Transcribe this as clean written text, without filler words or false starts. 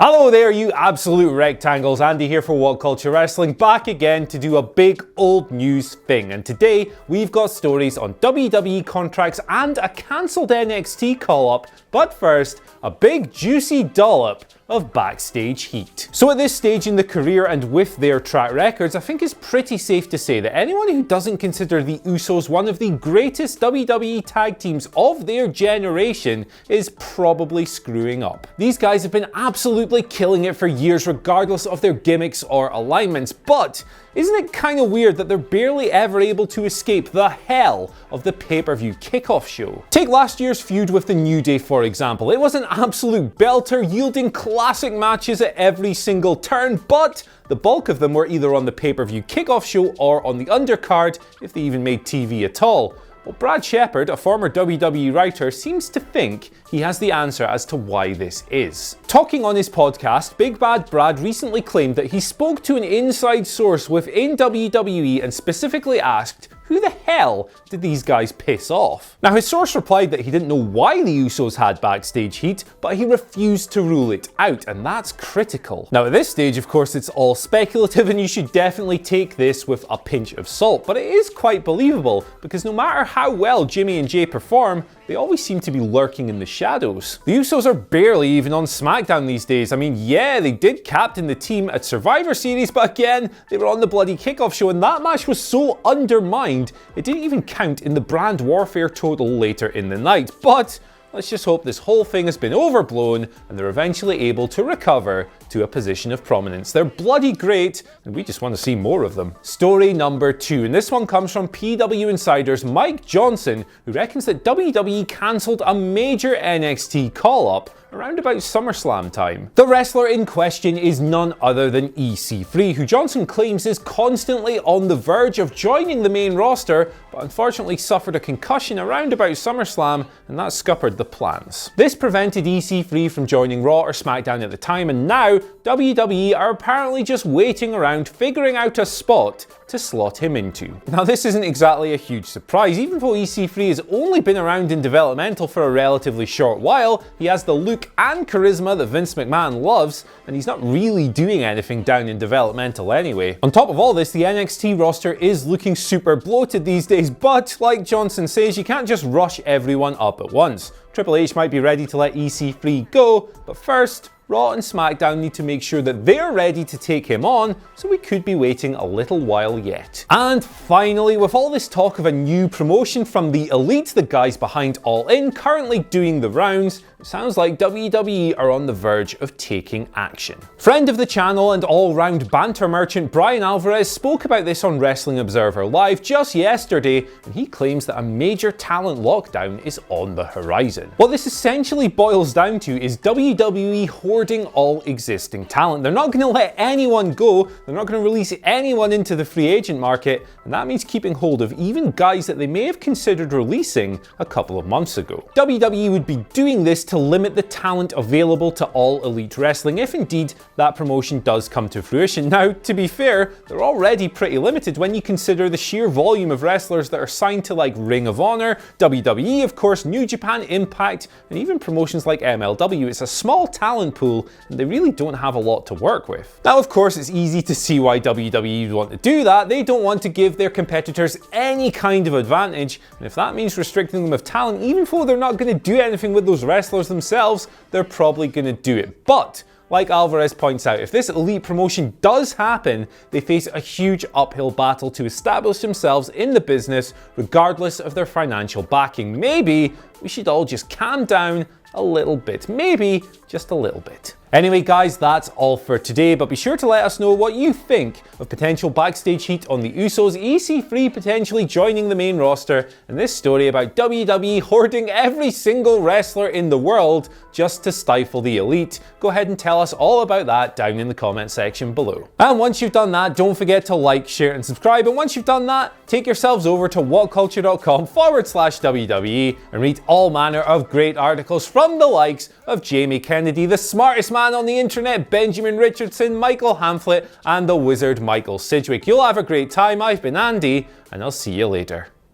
Hello there, you absolute rectangles. Andy here for What Culture Wrestling, back again to do a big old news thing. And today we've got stories on WWE contracts and a cancelled NXT call-up. But first, a big juicy dollop of backstage heat. So at this stage in the career and with their track records, I think it's pretty safe to say that anyone who doesn't consider the Usos one of the greatest WWE tag teams of their generation is probably screwing up. These guys have been absolutely killing it for years regardless of their gimmicks or alignments, but isn't it kind of weird that they're barely ever able to escape the hell of the pay-per-view kickoff show? Take last year's feud with the New Day for example. It was an absolute belter, yielding classic matches at every single turn, but the bulk of them were either on the pay-per-view kickoff show or on the undercard, if they even made TV at all. Well, Brad Shepard, a former WWE writer, seems to think he has the answer as to why this is. Talking on his podcast, Big Bad Brad recently claimed that he spoke to an inside source within WWE and specifically asked, who the hell did these guys piss off? Now, his source replied that he didn't know why the Usos had backstage heat, but he refused to rule it out, and that's critical. Now, at this stage, of course, it's all speculative, and you should definitely take this with a pinch of salt, but it is quite believable, because no matter how well Jimmy and Jay perform, they always seem to be lurking in the shadows. The Usos are barely even on SmackDown these days. I mean, yeah, they did captain the team at Survivor Series, but again, they were on the bloody kickoff show, and that match was so undermined, it didn't even count in the brand warfare total later in the night. But let's just hope this whole thing has been overblown and they're eventually able to recover to a position of prominence. They're bloody great, and we just want to see more of them. Story number 2, and this one comes from PW Insider's Mike Johnson, who reckons that WWE cancelled a major NXT call-up around about SummerSlam time. The wrestler in question is none other than EC3, who Johnson claims is constantly on the verge of joining the main roster, but unfortunately suffered a concussion around about SummerSlam, and that scuppered the plans. This prevented EC3 from joining Raw or SmackDown at the time, and now WWE are apparently just waiting around figuring out a spot to slot him into. Now, this isn't exactly a huge surprise. Even though EC3 has only been around in developmental for a relatively short while, he has the look and charisma that Vince McMahon loves, and he's not really doing anything down in developmental anyway. On top of all this, the NXT roster is looking super bloated these days, but like Johnson says, you can't just rush everyone up at once. Triple H might be ready to let EC3 go, but first, Raw and SmackDown need to make sure that they're ready to take him on, so we could be waiting a little while yet. And finally, with all this talk of a new promotion from the Elite, the guys behind All In, currently doing the rounds, it sounds like WWE are on the verge of taking action. Friend of the channel and all-round banter merchant Brian Alvarez spoke about this on Wrestling Observer Live just yesterday, and he claims that a major talent lockdown is on the horizon. What this essentially boils down to is WWE hoarding all existing talent. They're not going to let anyone go, they're not going to release anyone into the free agent market, and that means keeping hold of even guys that they may have considered releasing a couple of months ago. WWE would be doing this to limit the talent available to All Elite Wrestling if indeed that promotion does come to fruition. Now, to be fair, they're already pretty limited when you consider the sheer volume of wrestlers that are signed to like Ring of Honor, WWE of course, New Japan, Impact, and even promotions like MLW. It's a small talent pool and they really don't have a lot to work with. Now, of course, it's easy to see why WWE would want to do that. They don't want to give their competitors any kind of advantage, and if that means restricting them of talent, even though they're not going to do anything with those wrestlers themselves, they're probably going to do it. But like Alvarez points out, if this Elite promotion does happen, they face a huge uphill battle to establish themselves in the business regardless of their financial backing. Maybe we should all just calm down a little bit. Maybe just a little bit. Anyway guys, that's all for today, but be sure to let us know what you think of potential backstage heat on the Usos, EC3 potentially joining the main roster, and this story about WWE hoarding every single wrestler in the world just to stifle the Elite. Go ahead and tell us all about that down in the comment section below. And once you've done that, don't forget to like, share and subscribe, and once you've done that, take yourselves over to whatculture.com/WWE and read all manner of great articles from the likes of Jamie Kennedy, the smartest man on the internet, Benjamin Richardson, Michael Hamflett, and the wizard Michael Sidgwick. You'll have a great time. I've been Andy, and I'll see you later.